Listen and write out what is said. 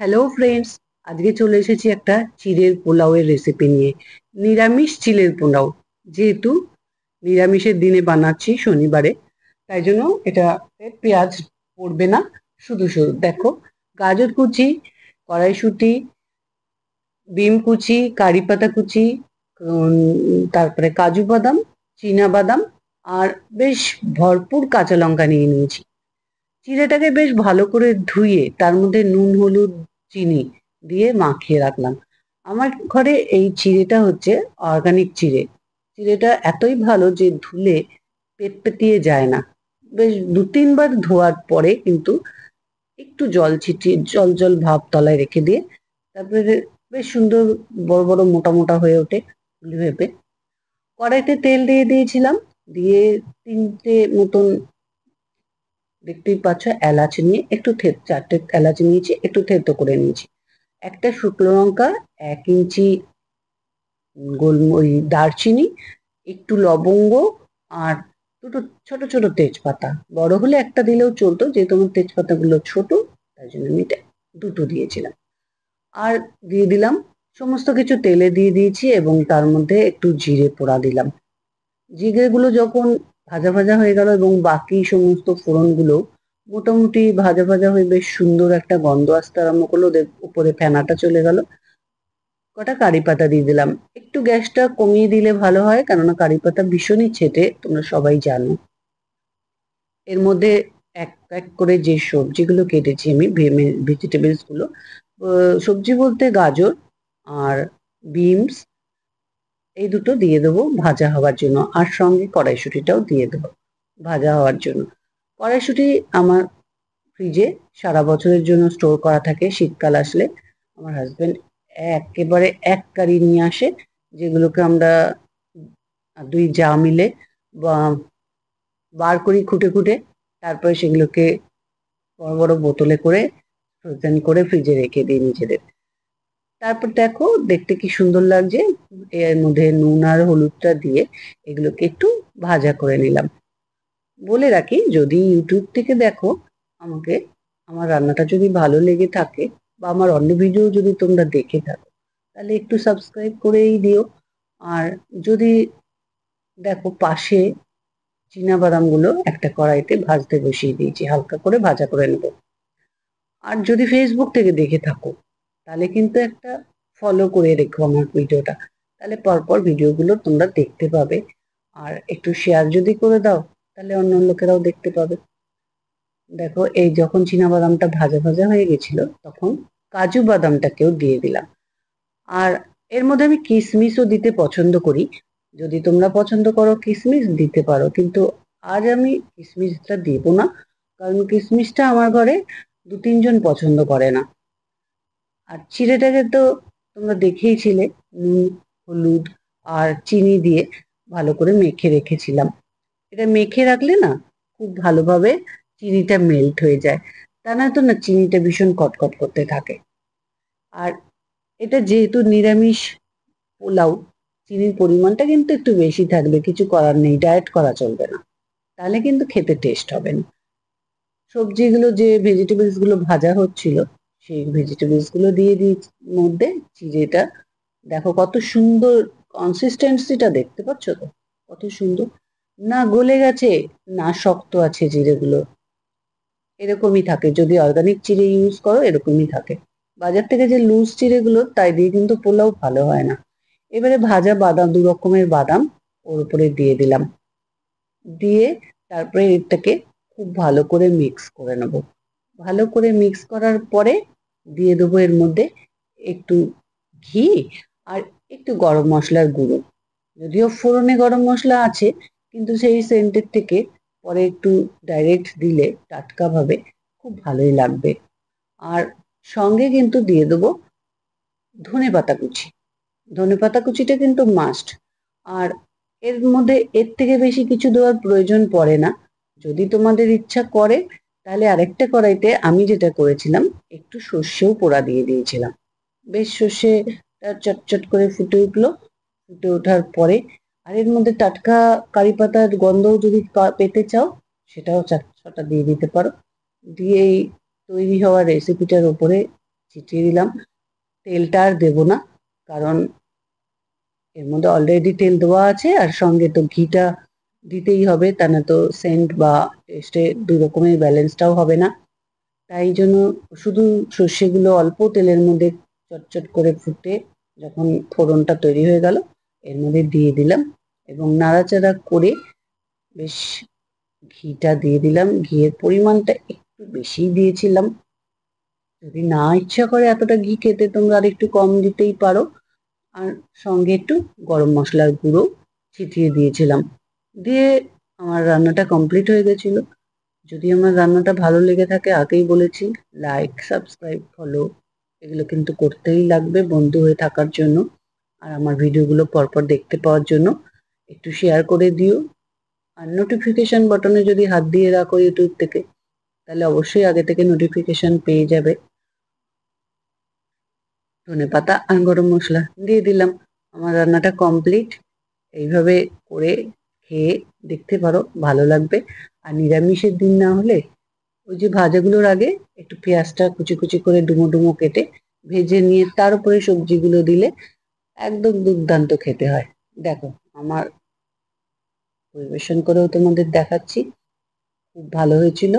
Hello friends, আজকে চলে এসেছি একটা চিড়ের পোলাওয়ের রেসিপি নিয়ে। নিরামিষ চিড়ের পোলাও। যেহেতু নিরামিষের দিনে বানাচ্ছি শনিবারে, তাই জন্য এটা পেঁয়াজ পড়বে না। শুধু শুধু দেখো, গাজর কুচি, কড়াইশুঁটি, বিম কুচি, কারি পাতা কুচি, তারপরে কাজু বাদাম, চীনা বাদাম, আর বেশ ভরপুর কাঁচা লঙ্কা নিয়ে নিয়েছি। চিড়েটাকে বেশ ভালো করে ধুয়ে তার মধ্যে নুন, হলুদ, চিনি দিয়ে মাখিয়ে রাখলাম। আমার ঘরে এই চিড়েটা হচ্ছে অর্গানিক চিড়ে। চিড়েটা এতই ভালো যে ধুলে পেটপেটিয়ে যায় না। বেশ দু তিনবার ধোয়ার পরে কিন্তু একটু জল ছিটিয়ে জল জল ভাব তলায় রেখে দিয়ে তারপরে বেশ সুন্দর বড় বড় মোটা মোটা হয়ে ওঠে ফুলি ভেপে। কড়াইতে তেল দিয়ে দিয়েছিলাম, দিয়ে তিনটে মতন, দেখতেই পাচ্ছ, এলাচ নিয়ে একটু চারটে এলাচ নিয়েছি, একটু থেতো করে নিয়েছি। একটা শুকনো লঙ্কা, 1 ইঞ্চি ওই দারচিনি, একটু লবঙ্গ, আর দুটো ছোট ছোট তেজপাতা। বড় হলে একটা দিলেও চলতো, যেহেতু আমার তেজপাতাগুলো ছোট, তাই জন্য আমি দুটো দিয়েছিলাম। আর দিয়ে দিলাম সমস্ত কিছু তেলে দিয়ে দিয়েছি, এবং তার মধ্যে একটু জিরে পোড়া দিলাম। জিরেগুলো যখন ভাজা ভাজা হয়ে গেল এবং বাকি সমস্ত ফোড়নগুলো মোটামুটি ভাজা ভাজা হয়ে বেশ সুন্দর একটা গন্ধ আসতে আরম্ভ করলো, ওদের উপরে ফেনাটা চলে গেল, কটা কারি পাতা দিয়ে দিলাম। একটু গ্যাসটা কমিয়ে দিলে ভালো হয়, কেননা কারি পাতা ভীষণই ছেটে, তোমরা সবাই জানো। এর মধ্যে এক এক করে যে সবজিগুলো কেটেছি আমি, ভেজিটেবলস গুলো, সবজি বলতে গাজর আর বিনস, এই দুটো দিয়ে দেবো ভাজা হওয়ার জন্য, আর সঙ্গে কড়াইশুঁটিটাও দিয়ে দেবো ভাজা হওয়ার জন্য। কড়াইশুঁটি আমার ফ্রিজে সারা বছরের জন্য স্টোর করা থাকে। শীতকাল আসলে আমার হাজবেন্ড একেবারে এক কারি নিয়ে আসে, যেগুলোকে আমরা দুই যা মিলে বার করি খুঁটে খুঁটে। তারপরে সেগুলোকে বড় বড় বোতলে করে ফ্রোজেন করে ফ্রিজে রেখে দিই নিজেদের। তারপর দেখো দেখতে কি সুন্দর লাগছে। এর মধ্যে নুন আর হলুদটা দিয়ে এগুলোকে একটু ভাজা করে নিলাম। বলে রাখি, যদি ইউটিউব থেকে দেখো আমাকে, আমার রান্নাটা যদি ভালো লেগে থাকে, বা আমার অন্য ভিডিও যদি তোমরা দেখে থাকো, তাহলে একটু সাবস্ক্রাইব করেই দিও। আর যদি দেখো, পাশে বাদামগুলো একটা কড়াইতে ভাজতে বসিয়ে দিয়েছি, হালকা করে ভাজা করে নেব। আর যদি ফেসবুক থেকে দেখে থাকো, তাহলে কিন্তু একটা ফলো করে রেখো আমার ভিডিওটা, তাহলে পরপর ভিডিওগুলো তোমরা দেখতে পাবে। আর একটু শেয়ার যদি করে দাও, তাহলে অন্য লোকেরাও দেখতে পাবে। দেখো, এই যখন বাদামটা ভাজা ভাজা হয়ে গেছিল, তখন কাজু বাদামটাকেও দিয়ে দিলাম। আর এর মধ্যে আমি কিশমিশও দিতে পছন্দ করি। যদি তোমরা পছন্দ করো কিশমিশ দিতে পারো, কিন্তু আজ আমি কিশমিশটা দেবো না, কারণ কিশমিশটা আমার ঘরে দু তিনজন পছন্দ করে না। আর চিড়েটাকে তো তোমরা দেখেইছিলে, নুন, হলুদ আর চিনি দিয়ে ভালো করে মেখে রেখেছিলাম। এটা মেখে রাখলে না খুব ভালোভাবে চিনিটা মেল্ট হয়ে যায়, তা না তো না চিনিটা ভীষণ কটকট করতে থাকে। আর এটা যেহেতু নিরামিষ পোলাও, চিনির পরিমাণটা কিন্তু একটু বেশি থাকবে, কিছু করার নেই, ডায়েট করা চলবে না, তাহলে কিন্তু খেতে টেস্ট হবে না। সবজিগুলো, যে ভেজিটেবলস গুলো ভাজা হচ্ছিল, সেই ভেজিটেবলস গুলো দিয়ে দিই মধ্যে। চিড়েটা দেখো কত সুন্দর, কনসিস্টেন্সিটা দেখতে পাচ্ছ তো কত সুন্দর, না গলে গেছে না শক্ত আছে চিড়েগুলো। এরকমই থাকে, যদি অর্গানিক চিড়ে ইউজ করো এরকমই থাকে। বাজার থেকে যে লুজ চিড়েগুলো, তাই দিয়ে কিন্তু পোলাও ভালো হয় না। এবারে ভাজা বাদাম, 2 রকমের বাদাম ওর উপরে দিয়ে দিলাম, দিয়ে তারপরে এটাকে খুব ভালো করে মিক্স করে নেব। ভালো করে মিক্স করার পরে দিয়ে দেবো এর মধ্যে একটু ঘি, আর একটু গরম মশলার গুঁড়ো। যদিও ফোড়নে গরম মশলা আছে, কিন্তু সেই সেন্টের থেকে পরে একটু ডাইরেক্ট দিলে টাটকা ভাবে খুব ভালোই লাগবে। আর সঙ্গে কিন্তু দিয়ে দেবো ধনেপাতা কুচি। ধনেপাতা কুচিটা কিন্তু মাস্ট। আর এর মধ্যে এর থেকে বেশি কিছু দেওয়ার প্রয়োজন পড়ে না। যদি তোমাদের ইচ্ছা করে, তাহলে আরেকটা কড়াইতে আমি যেটা করেছিলাম, একটু সর্ষেও পোড়া দিয়ে দিয়েছিলাম। বেশ সর্ষেটা চটচট করে ফুটে উঠলো। ফুটে ওঠার পরে আর এর মধ্যে টাটকা কারি পাতার গন্ধ যদি পেতে চাও, সেটাও ছটা দিয়ে দিতে পারো। দিয়ে এই তৈরি হওয়া রেসিপিটার উপরে ছিটিয়ে দিলাম। তেলটা আর দেবো না, কারণ এর মধ্যে অলরেডি তেল দেওয়া আছে, আর সঙ্গে তো ঘিটা দিতেই হবে, তা না তো সেন্ট বা টেস্টে দুই রকমের ব্যালেন্সটাও হবে না। তাই জন্য শুধু সর্ষেগুলো অল্প তেলের মধ্যে চটচট করে ফুটে যখন ফোড়নটা তৈরি হয়ে গেল, এর মধ্যে দিয়ে দিলাম এবং নাড়াচাড়া করে বেশ ঘিটা দিয়ে দিলাম। ঘিয়ের পরিমাণটা একটু বেশিই দিয়েছিলাম, যদি না ইচ্ছা করে এতটা ঘি খেতে তোমরা আর একটু কম দিতেই পারো। আর সঙ্গে একটু গরম মশলার গুঁড়ো ছিটিয়ে দিয়েছিলাম। দিয়ে আমার রান্নাটা কমপ্লিট হয়ে গেছিল। যদি আমার রান্নাটা ভালো লেগে থাকে, আগেই বলেছি, লাইক, সাবস্ক্রাইব, ফলো এগুলো কিন্তু করতেই লাগবে বন্ধু হয়ে থাকার জন্য, আর আমার ভিডিওগুলো পরপর দেখতে পাওয়ার জন্য একটু শেয়ার করে দিও। আর নোটিফিকেশন বাটনে যদি হাত দিয়ে রাখো ইউটিউব থেকে, তাহলে অবশ্যই আগে থেকে নোটিফিকেশন পেয়ে যাবে। ধনেপাতা আর গরম মশলা দিয়ে দিলাম। আমার রান্নাটা কমপ্লিট। এইভাবে করে খেয়ে দেখতে পারো, ভালো লাগবে। আর নিরামিষের দিন না হলে ওই যে ভাজাগুলোর আগে একটু পেঁয়াজটা কুচি কুচি করে ডুমো ডুমো কেটে ভেজে নিয়ে তার উপরে সবজিগুলো দিলে একদম দুর্দান্ত খেতে হয়। দেখো, আমার পরিবেশন করেও তোমাদের দেখাচ্ছি, খুব ভালো হয়েছিল।